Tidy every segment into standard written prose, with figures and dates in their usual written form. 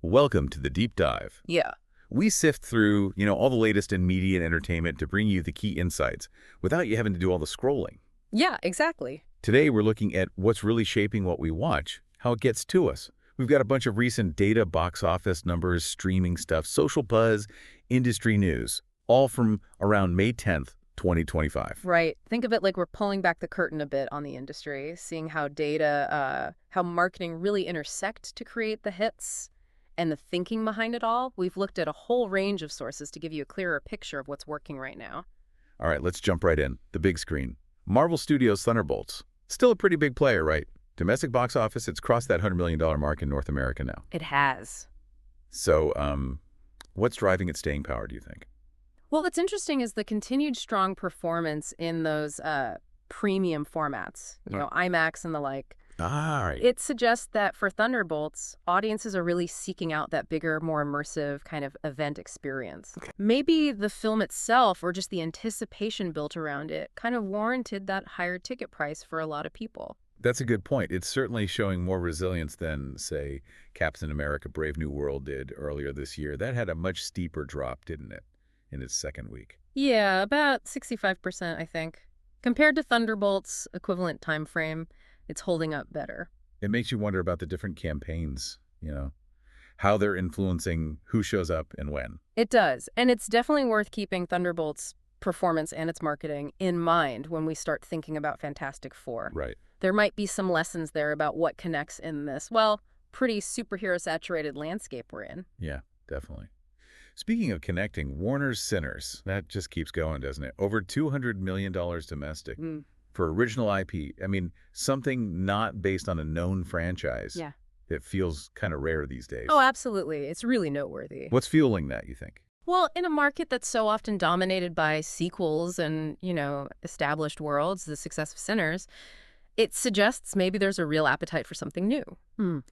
Welcome to the Deep Dive. Yeah. We sift through, all the latest in media and entertainment to bring you the key insights without you having to do all the scrolling. Yeah, exactly. Today, we're looking at what's really shaping what we watch, how it gets to us. We've got a bunch of recent data, box office numbers, streaming stuff, social buzz, industry news, all from around May 10th, 2025. Right. Think of it like we're pulling back the curtain a bit on the industry, seeing how data, how marketing really intersect to create the hits and the thinking behind it all. We've looked at a whole range of sources to give you a clearer picture of what's working right now. All right, let's jump right in. The big screen. Marvel Studios' Thunderbolts. Still a pretty big player, right? Domestic box office, it's crossed that $100 million mark in North America now. It has. So, what's driving its staying power, do you think? Well, what's interesting is the continued strong performance in those premium formats, IMAX and the like. Ah, right. It suggests that for Thunderbolts, audiences are really seeking out that bigger, more immersive kind of event experience. Okay. Maybe the film itself or just the anticipation built around it kind of warranted that higher ticket price for a lot of people. That's a good point. It's certainly showing more resilience than, say, Captain America Brave New World did earlier this year. That had a much steeper drop, didn't it, in its second week? Yeah, about 65%, I think. Compared to Thunderbolts' equivalent time frame, it's holding up better. It makes you wonder about the different campaigns, how they're influencing who shows up and when. It does, and it's definitely worth keeping Thunderbolts' performance and its marketing in mind when we start thinking about Fantastic Four. Right. There might be some lessons there about what connects in this, pretty superhero-saturated landscape we're in. Yeah, definitely. Speaking of connecting, Warner's Sinners, that just keeps going, doesn't it? Over $200 million domestic for original IP. I mean, something not based on a known franchise. Yeah. It feels kind of rare these days. Oh, absolutely. It's really noteworthy. What's fueling that, you think? Well, in a market that's so often dominated by sequels and, established worlds, the success of Sinners, it suggests maybe there's a real appetite for something new.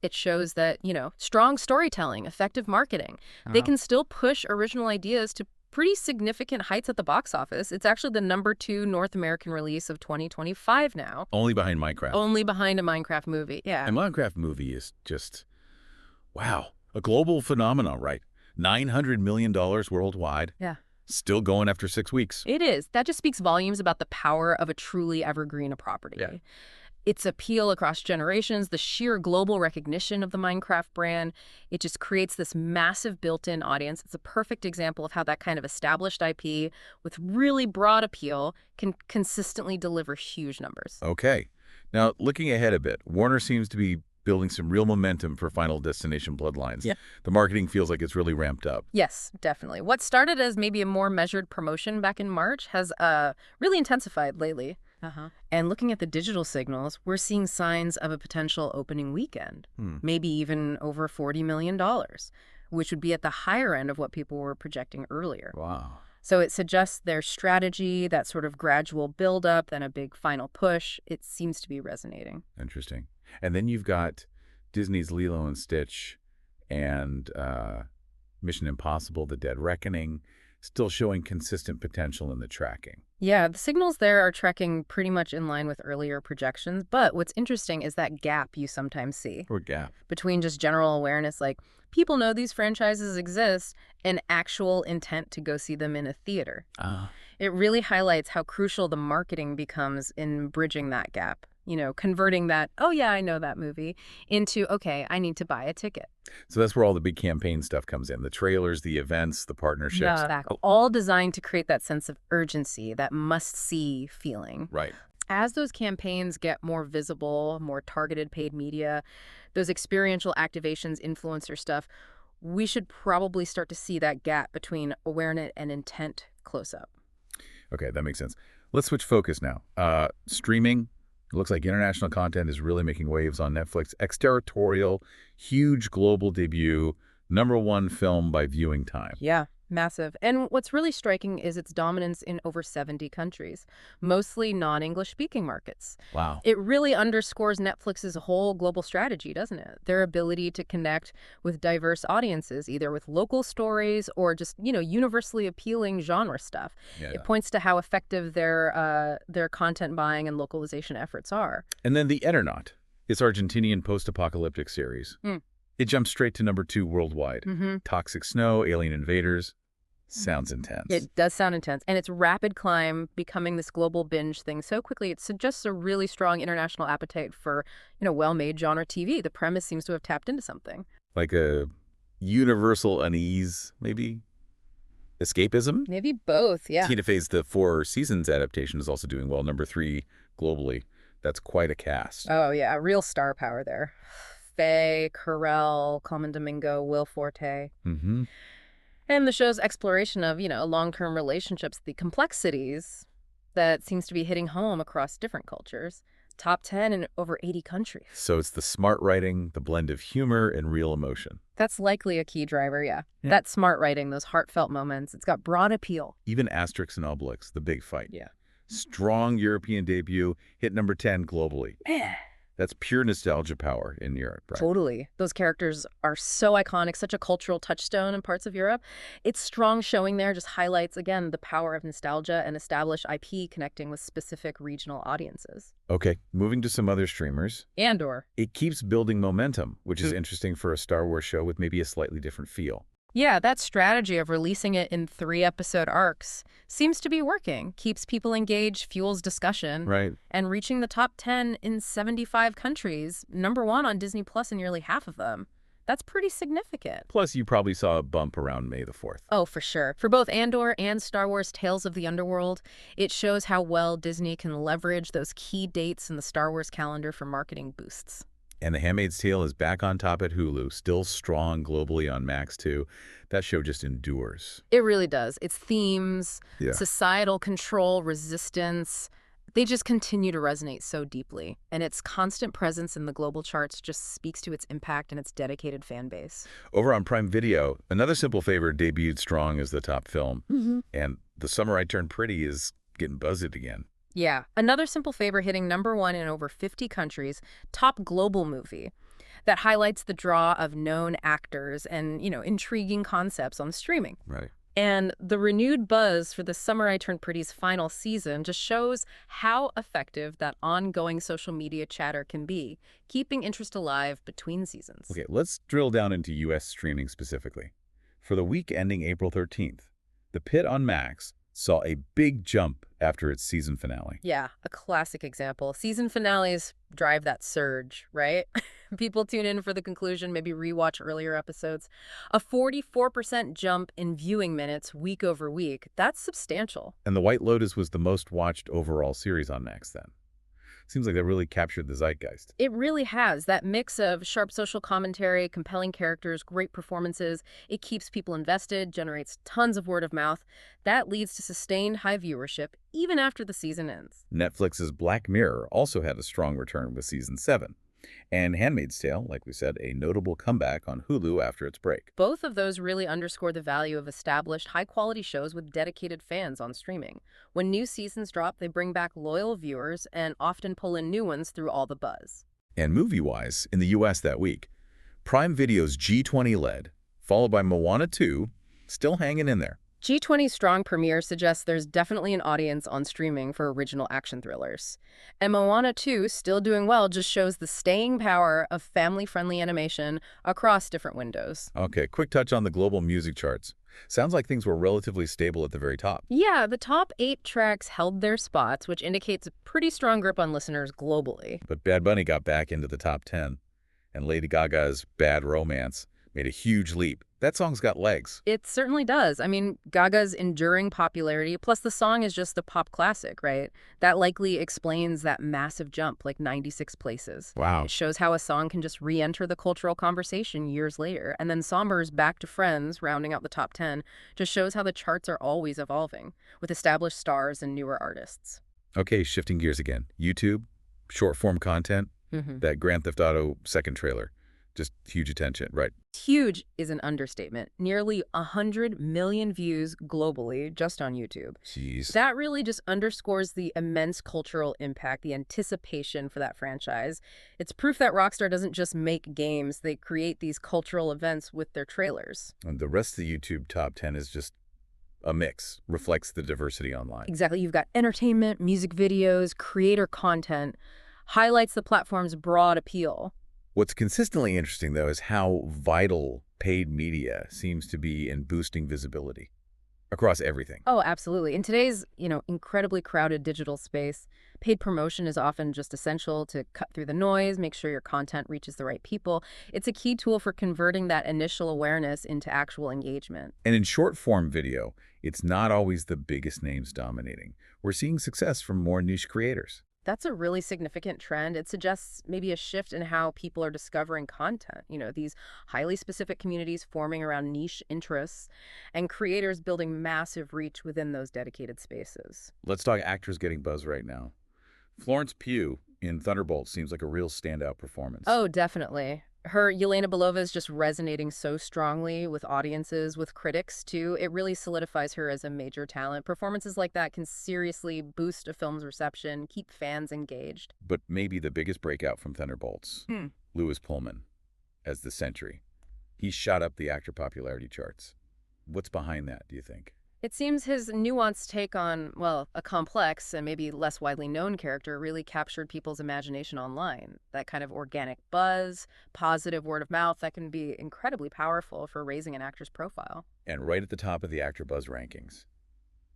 It shows that, strong storytelling, effective marketing, they can still push original ideas to pretty significant heights at the box office. It's actually the #2 North American release of 2025 now. Only behind Minecraft. Only behind a Minecraft movie, yeah. And Minecraft movie is just, wow, a global phenomenon, right? $900 million worldwide. Yeah. Still going after 6 weeks. It is. That just speaks volumes about the power of a truly evergreen property. Yeah. Its appeal across generations, the sheer global recognition of the Minecraft brand, it just creates this massive built-in audience. It's a perfect example of how that kind of established IP with really broad appeal can consistently deliver huge numbers. Okay. Now, looking ahead a bit, Warner seems to be building some real momentum for Final Destination Bloodlines. Yeah. The marketing feels like it's really ramped up. Yes, definitely. What started as maybe a more measured promotion back in March has really intensified lately. And looking at the digital signals, we're seeing signs of a potential opening weekend, maybe even over $40 million, which would be at the higher end of what people were projecting earlier. Wow. So it suggests their strategy, that sort of gradual buildup, then a big final push, it seems to be resonating. Interesting. And then you've got Disney's Lilo and Stitch and Mission Impossible, The Dead Reckoning, still showing consistent potential in the tracking. Yeah, the signals there are tracking pretty much in line with earlier projections, but what's interesting is that gap you sometimes see. Or gap? Between just general awareness, like people know these franchises exist, and actual intent to go see them in a theater. It really highlights how crucial the marketing becomes in bridging that gap. Converting that, oh yeah, I know that movie, into, okay, I need to buy a ticket. So that's where all the big campaign stuff comes in. The trailers, the events, the partnerships. Yeah, exactly. All designed to create that sense of urgency, that must-see feeling. Right. As those campaigns get more visible, more targeted paid media, those experiential activations, influencer stuff, we should probably start to see that gap between awareness and intent close up. Okay, that makes sense. Let's switch focus now. Streaming. It looks like international content is really making waves on Netflix. Exterritorial, huge global debut, #1 film by viewing time. Yeah, massive. And what's really striking is its dominance in over 70 countries, mostly non-English speaking markets. Wow. It really underscores Netflix's whole global strategy, doesn't it? Their ability to connect with diverse audiences, either with local stories or just, universally appealing genre stuff. Yeah. It points to how effective their content buying and localization efforts are. And then the Eternaut, its Argentinian post-apocalyptic series. It jumps straight to number 2 worldwide. Mm-hmm. Toxic Snow, Alien Invaders. Sounds intense. It does sound intense. And its rapid climb, becoming this global binge thing so quickly, it suggests a really strong international appetite for, well-made genre TV. The premise seems to have tapped into something. Like a universal unease, maybe? Escapism? Maybe both, yeah. Tina Fey's The Four Seasons adaptation is also doing well. Number 3 globally. That's quite a cast. Oh, yeah. Real star power there. Faye, Carell, Colman Domingo, Will Forte. Mm-hmm. And the show's exploration of, long-term relationships, the complexities that seems to be hitting home across different cultures. Top 10 in over 80 countries. So it's the smart writing, the blend of humor and real emotion. That's likely a key driver, yeah. That smart writing, those heartfelt moments, it's got broad appeal. Even Asterix and Obelix, the big fight. Yeah. Strong European debut, hit number 10 globally. Man. That's pure nostalgia power in Europe, right? Totally. Those characters are so iconic, such a cultural touchstone in parts of Europe. Its strong showing there just highlights, again, the power of nostalgia and established IP connecting with specific regional audiences. Okay, moving to some other streamers. Andor. It keeps building momentum, which is interesting for a Star Wars show with maybe a slightly different feel. Yeah, that strategy of releasing it in 3-episode arcs seems to be working. Keeps people engaged, fuels discussion. Right. And reaching the top 10 in 75 countries, number 1 on Disney Plus in nearly half of them. That's pretty significant. Plus, you probably saw a bump around May the 4th. Oh, for sure. For both Andor and Star Wars Tales of the Underworld, it shows how well Disney can leverage those key dates in the Star Wars calendar for marketing boosts. And The Handmaid's Tale is back on top at Hulu, still strong globally on Max too. That show just endures. It really does. Its themes, societal control, resistance, they just continue to resonate so deeply. And its constant presence in the global charts just speaks to its impact and its dedicated fan base. Over on Prime Video, Another Simple Favor debuted strong as the top film. And The Summer I Turned Pretty is getting buzzed again. Yeah, Another Simple Favor hitting number 1 in over 50 countries, top global movie that highlights the draw of known actors and, intriguing concepts on streaming. Right. And the renewed buzz for The Summer I Turned Pretty's final season just shows how effective that ongoing social media chatter can be, keeping interest alive between seasons. Okay, let's drill down into U.S. streaming specifically. For the week ending April 13th, The Pitt on Max saw a big jump after its season finale. Yeah, a classic example. Season finales drive that surge, right? People tune in for the conclusion, maybe rewatch earlier episodes. A 44% jump in viewing minutes week over week. That's substantial. And The White Lotus was the most watched overall series on Max then. Seems like that really captured the zeitgeist. It really has. That mix of sharp social commentary, compelling characters, great performances, it keeps people invested, generates tons of word of mouth. That leads to sustained high viewership, even after the season ends. Netflix's Black Mirror also had a strong return with season 7. And Handmaid's Tale, like we said, a notable comeback on Hulu after its break. Both of those really underscore the value of established, high-quality shows with dedicated fans on streaming. When new seasons drop, they bring back loyal viewers and often pull in new ones through all the buzz. And movie-wise, in the U.S. that week, Prime Video's G20 led, followed by Moana 2, still hanging in there. G20's strong premiere suggests there's definitely an audience on streaming for original action thrillers. And Moana 2, still doing well, just shows the staying power of family-friendly animation across different windows. Okay, quick touch on the global music charts. Sounds like things were relatively stable at the very top. Yeah, the top 8 tracks held their spots, which indicates a pretty strong grip on listeners globally. But Bad Bunny got back into the top 10, and Lady Gaga's Bad Romance made a huge leap. That song's got legs. It certainly does. I mean, Gaga's enduring popularity, plus the song is just a pop classic, right? That likely explains that massive jump, like 96 places. Wow. It shows how a song can just re-enter the cultural conversation years later. And then Somber's Back to Friends, rounding out the top 10, just shows how the charts are always evolving, with established stars and newer artists. Okay, shifting gears again. YouTube, short-form content, that Grand Theft Auto second trailer. Just huge attention, right? Huge is an understatement. Nearly 100 million views globally just on YouTube. Jeez. That really just underscores the immense cultural impact, the anticipation for that franchise. It's proof that Rockstar doesn't just make games, they create these cultural events with their trailers. And the rest of the YouTube top 10 is just a mix, reflects the diversity online. Exactly. You've got entertainment, music videos, creator content, highlights the platform's broad appeal. What's consistently interesting, though, is how vital paid media seems to be in boosting visibility across everything. Oh, absolutely. In today's, incredibly crowded digital space, paid promotion is often just essential to cut through the noise, make sure your content reaches the right people. It's a key tool for converting that initial awareness into actual engagement. And in short-form video, it's not always the biggest names dominating. We're seeing success from more niche creators. That's a really significant trend. It suggests maybe a shift in how people are discovering content. These highly specific communities forming around niche interests and creators building massive reach within those dedicated spaces. Let's talk actors getting buzz right now. Florence Pugh in Thunderbolts seems like a real standout performance. Oh, definitely. Her Yelena Belova is just resonating so strongly with audiences, with critics, too. It really solidifies her as a major talent. Performances like that can seriously boost a film's reception, keep fans engaged. But maybe the biggest breakout from Thunderbolts, Louis Pullman as the Sentry. He shot up the actor popularity charts. What's behind that, do you think? It seems his nuanced take on, well, a complex and maybe less widely known character really captured people's imagination online. That kind of organic buzz, positive word of mouth, that can be incredibly powerful for raising an actor's profile. And right at the top of the actor buzz rankings,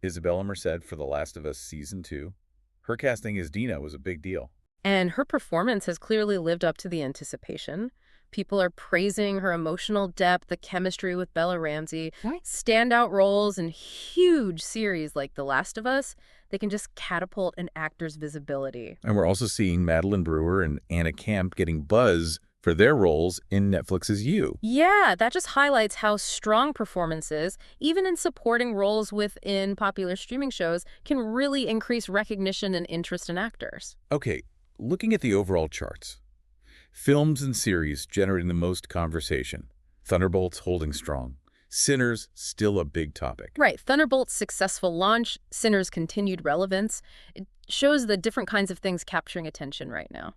Isabella Merced for The Last of Us Season 2. Her casting as Dina was a big deal. And her performance has clearly lived up to the anticipation. People are praising her emotional depth, the chemistry with Bella Ramsey. Right. Standout roles in huge series like The Last of Us, they can just catapult an actor's visibility. And we're also seeing Madeline Brewer and Anna Camp getting buzz for their roles in Netflix's You. Yeah, that just highlights how strong performances, even in supporting roles within popular streaming shows, can really increase recognition and interest in actors. Okay, looking at the overall charts. Films and series generating the most conversation. Thunderbolts holding strong. Sinners still a big topic. Right. Thunderbolt's successful launch, Sinners' continued relevance. It shows the different kinds of things capturing attention right now.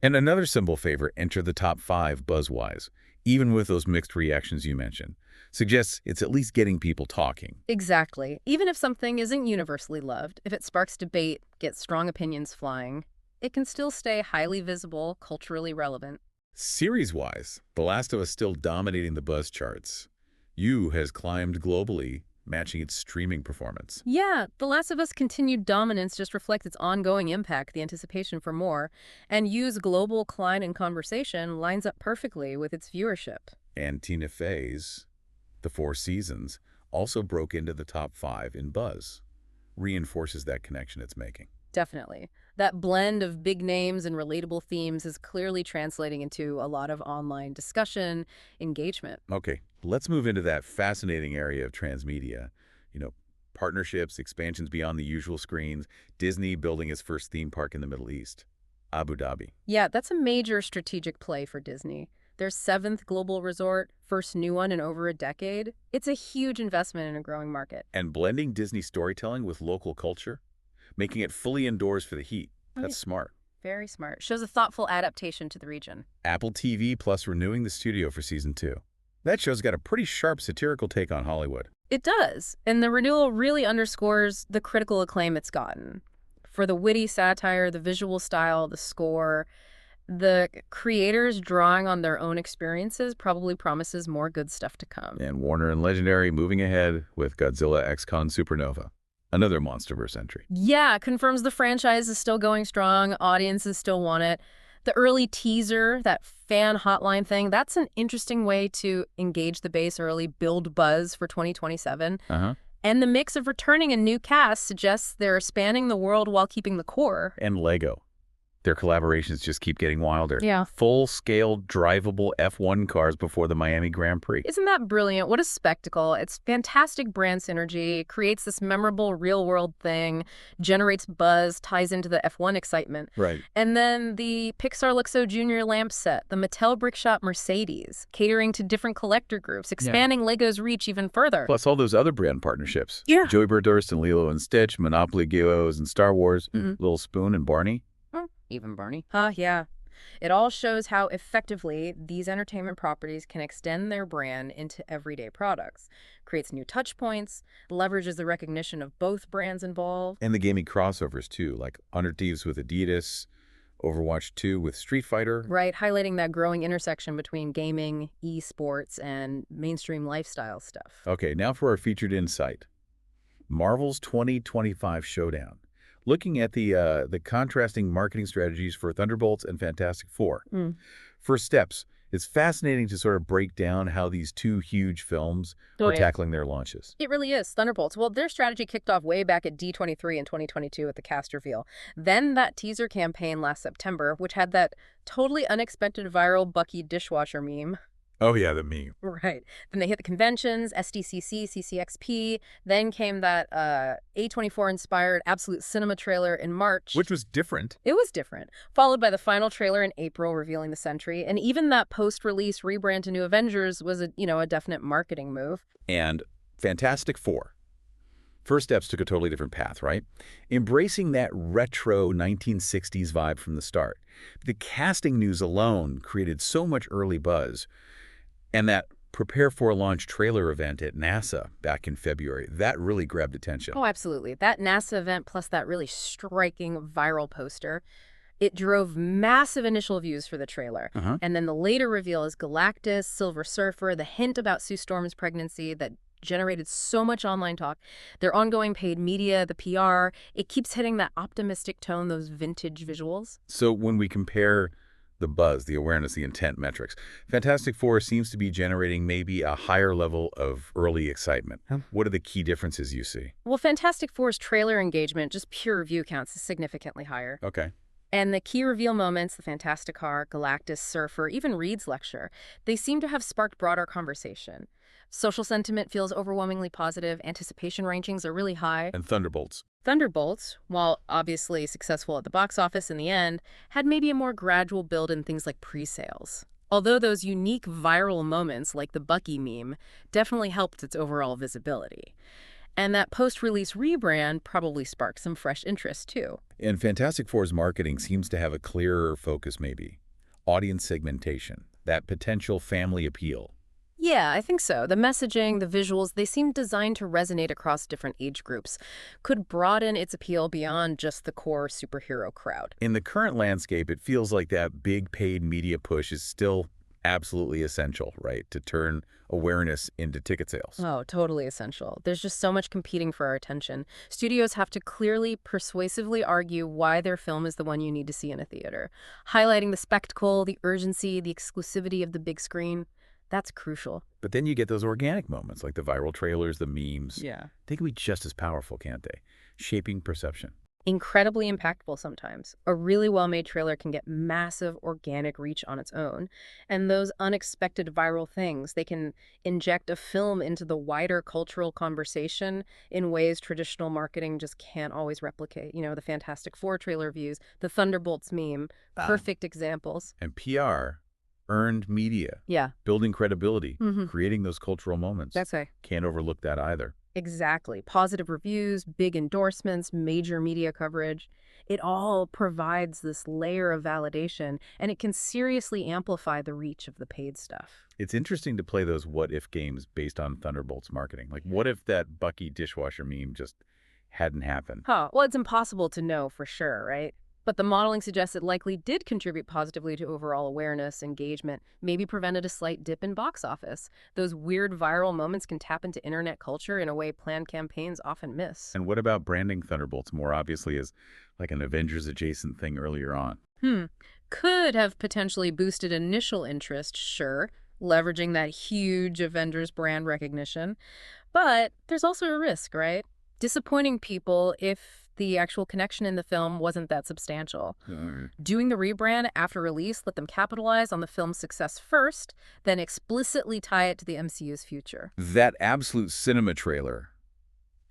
And another symbol favorite entered the top 5 buzz-wise, even with those mixed reactions you mentioned. Suggests it's at least getting people talking. Exactly. Even if something isn't universally loved, if it sparks debate, gets strong opinions flying, it can still stay highly visible, culturally relevant. Series-wise, The Last of Us still dominating the buzz charts. You has climbed globally, matching its streaming performance. Yeah, The Last of Us' continued dominance just reflects its ongoing impact, the anticipation for more, and You's global climb in conversation lines up perfectly with its viewership. And Tina Fey's The Four Seasons also broke into the top 5 in buzz. Reinforces that connection it's making. Definitely. That blend of big names and relatable themes is clearly translating into a lot of online discussion, engagement. Okay, let's move into that fascinating area of transmedia. Partnerships, expansions beyond the usual screens, Disney building its first theme park in the Middle East, Abu Dhabi. Yeah, that's a major strategic play for Disney. Their 7th global resort, first new one in over a decade. It's a huge investment in a growing market. And blending Disney storytelling with local culture? Making it fully indoors for the heat. That's smart. Very smart. Shows a thoughtful adaptation to the region. Apple TV Plus renewing the studio for Season 2. That show's got a pretty sharp satirical take on Hollywood. It does. And the renewal really underscores the critical acclaim it's gotten. For the witty satire, the visual style, the score, the creators drawing on their own experiences probably promises more good stuff to come. And Warner and Legendary moving ahead with Godzilla X-Con Supernova. Another MonsterVerse entry. Yeah, confirms the franchise is still going strong. Audiences still want it. The early teaser, that fan hotline thing, that's an interesting way to engage the base early, build buzz for 2027. And the mix of returning and new cast suggests they're spanning the world while keeping the core. And Lego. Their collaborations just keep getting wilder. Yeah. Full-scale drivable F1 cars before the Miami Grand Prix. Isn't that brilliant? What a spectacle. It's fantastic brand synergy, creates this memorable real-world thing, generates buzz, ties into the F1 excitement. Right. And then the Pixar Luxo Junior lamp set, the Mattel Brickshop Mercedes, catering to different collector groups, expanding Lego's reach even further. Plus all those other brand partnerships. Yeah. Joey Birdurst and Lilo and Stitch, Monopoly Geos and Star Wars, Little Spoon and Barney. Even Barney. Yeah. It all shows how effectively these entertainment properties can extend their brand into everyday products, creates new touch points, leverages the recognition of both brands involved. And the gaming crossovers too, like Under Thieves with Adidas, Overwatch 2 with Street Fighter. Right, highlighting that growing intersection between gaming, esports, and mainstream lifestyle stuff. Okay, now for our featured insight. Marvel's 2025 Showdown. Looking at the contrasting marketing strategies for Thunderbolts and Fantastic Four. First steps. It's fascinating to sort of break down how these two huge films are tackling their launches. It really is. Thunderbolts. Well, their strategy kicked off way back at D23 in 2022 with the cast reveal. Then that teaser campaign last September, which had that totally unexpected viral Bucky dishwasher meme. Oh yeah, the meme. Right. Then they hit the conventions, SDCC, CCXP. Then came that A24-inspired Absolute Cinema trailer in March. Which was different. It was different. Followed by the final trailer in April revealing the Sentry. And even that post-release rebrand to New Avengers was a definite marketing move. And Fantastic Four. First Steps took a totally different path, right? Embracing that retro 1960s vibe from the start. The casting news alone created so much early buzz. And that Prepare for Launch trailer event at NASA back in February, that really grabbed attention. Oh, absolutely. That NASA event plus that really striking viral poster, it drove massive initial views for the trailer. And then the later reveal is Galactus, Silver Surfer, the hint about Sue Storm's pregnancy that generated so much online talk. Their ongoing paid media, the PR, it keeps hitting that optimistic tone, those vintage visuals. So when we compare the buzz, the awareness, the intent metrics, Fantastic Four seems to be generating maybe a higher level of early excitement. What are the key differences you see? Well, Fantastic Four's trailer engagement, just pure view counts, is significantly higher. Okay. And the key reveal moments, the Fantastic Car, Galactus, Surfer, even Reed's lecture, they seem to have sparked broader conversation. Social sentiment feels overwhelmingly positive. Anticipation rankings are really high. And Thunderbolts. Thunderbolts, while obviously successful at the box office in the end, had maybe a more gradual build in things like pre-sales. Although those unique viral moments, like the Bucky meme, definitely helped its overall visibility. And that post-release rebrand probably sparked some fresh interest, too. And Fantastic Four's marketing seems to have a clearer focus, maybe. Audience segmentation, that potential family appeal. Yeah, I think so. The messaging, the visuals, they seem designed to resonate across different age groups, could broaden its appeal beyond just the core superhero crowd. In the current landscape, it feels like that big paid media push is still absolutely essential, right, to turn awareness into ticket sales. Oh, totally essential. There's just so much competing for our attention. Studios have to clearly, persuasively argue why their film is the one you need to see in a theater, highlighting the spectacle, the urgency, the exclusivity of the big screen. That's crucial. But then you get those organic moments, like the viral trailers, the memes. Yeah. They can be just as powerful, can't they? Shaping perception. Incredibly impactful sometimes. A really well-made trailer can get massive organic reach on its own. And those unexpected viral things, they can inject a film into the wider cultural conversation in ways traditional marketing just can't always replicate. You know, the Fantastic Four trailer views, the Thunderbolts meme, perfect examples. And PR, earned media. Yeah. Building credibility, creating those cultural moments. That's right. Can't overlook that either. Exactly. Positive reviews, big endorsements, major media coverage. It all provides this layer of validation, and it can seriously amplify the reach of the paid stuff. It's interesting to play those what-if games based on Thunderbolts marketing. Like, what if that Bucky dishwasher meme just hadn't happened? Well, it's impossible to know for sure, right? But the modeling suggests it likely did contribute positively to overall awareness, engagement, maybe prevented a slight dip in box office. Those weird viral moments can tap into internet culture in a way planned campaigns often miss. And what about branding Thunderbolts more obviously as like an Avengers-adjacent thing earlier on? Could have potentially boosted initial interest, sure, leveraging that huge Avengers brand recognition. But there's also a risk, right? Disappointing people if the actual connection in the film wasn't that substantial. Doing the rebrand after release let them capitalize on the film's success first, then explicitly tie it to the MCU's future. That Absolute Cinema trailer,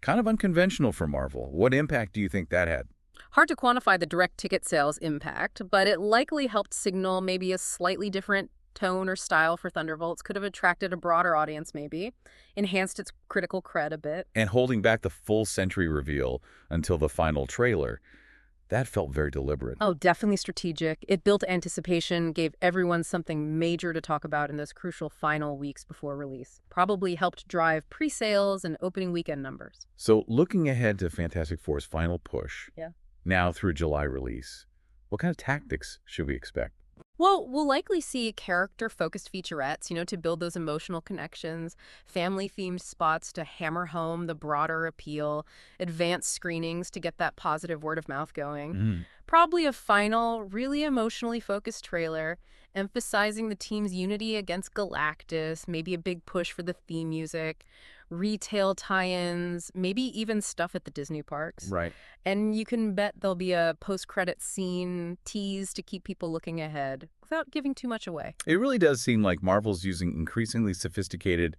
kind of unconventional for Marvel. What impact do you think that had? Hard to quantify the direct ticket sales impact, but it likely helped signal maybe a slightly different tone or style for Thunderbolts, could have attracted a broader audience maybe, enhanced its critical cred a bit. And holding back the full Sentry reveal until the final trailer, that felt very deliberate. Oh, definitely strategic. It built anticipation, gave everyone something major to talk about in those crucial final weeks before release. Probably helped drive pre-sales and opening weekend numbers. So looking ahead to Fantastic Four's final push, now through July release, What kind of tactics should we expect? Well, we'll likely see character-focused featurettes, to build those emotional connections, family-themed spots to hammer home the broader appeal, advanced screenings to get that positive word of mouth going. Mm. Probably a final, really emotionally focused trailer, emphasizing the team's unity against Galactus, maybe a big push for the theme music, retail tie-ins, maybe even stuff at the Disney parks. Right. And you can bet there'll be a post-credit scene tease to keep people looking ahead without giving too much away. It really does seem like Marvel's using increasingly sophisticated,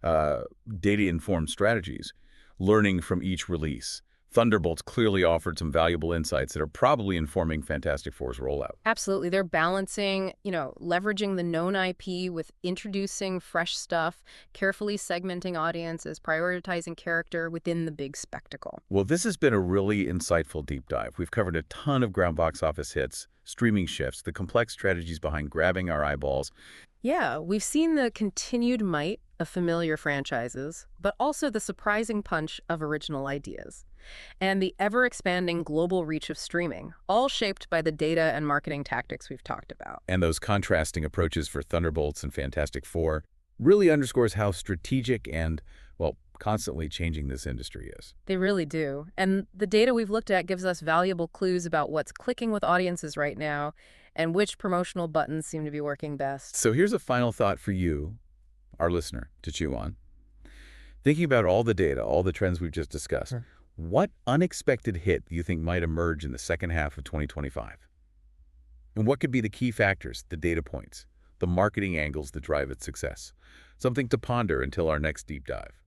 data-informed strategies, learning from each release. Thunderbolts clearly offered some valuable insights that are probably informing Fantastic Four's rollout. Absolutely. They're balancing, leveraging the known IP with introducing fresh stuff, carefully segmenting audiences, prioritizing character within the big spectacle. Well, this has been a really insightful deep dive. We've covered a ton of ground box office hits, streaming shifts, the complex strategies behind grabbing our eyeballs. Yeah, we've seen the continued might of familiar franchises, but also the surprising punch of original ideas, and the ever-expanding global reach of streaming, all shaped by the data and marketing tactics we've talked about. And those contrasting approaches for Thunderbolts and Fantastic Four really underscores how strategic and, well, constantly changing this industry is. They really do. And the data we've looked at gives us valuable clues about what's clicking with audiences right now and which promotional buttons seem to be working best. So here's a final thought for you, our listener, to chew on. Thinking about all the data, all the trends we've just discussed, Sure. what unexpected hit do you think might emerge in the second half of 2025? And what could be the key factors, the data points, the marketing angles that drive its success? Something to ponder until our next deep dive.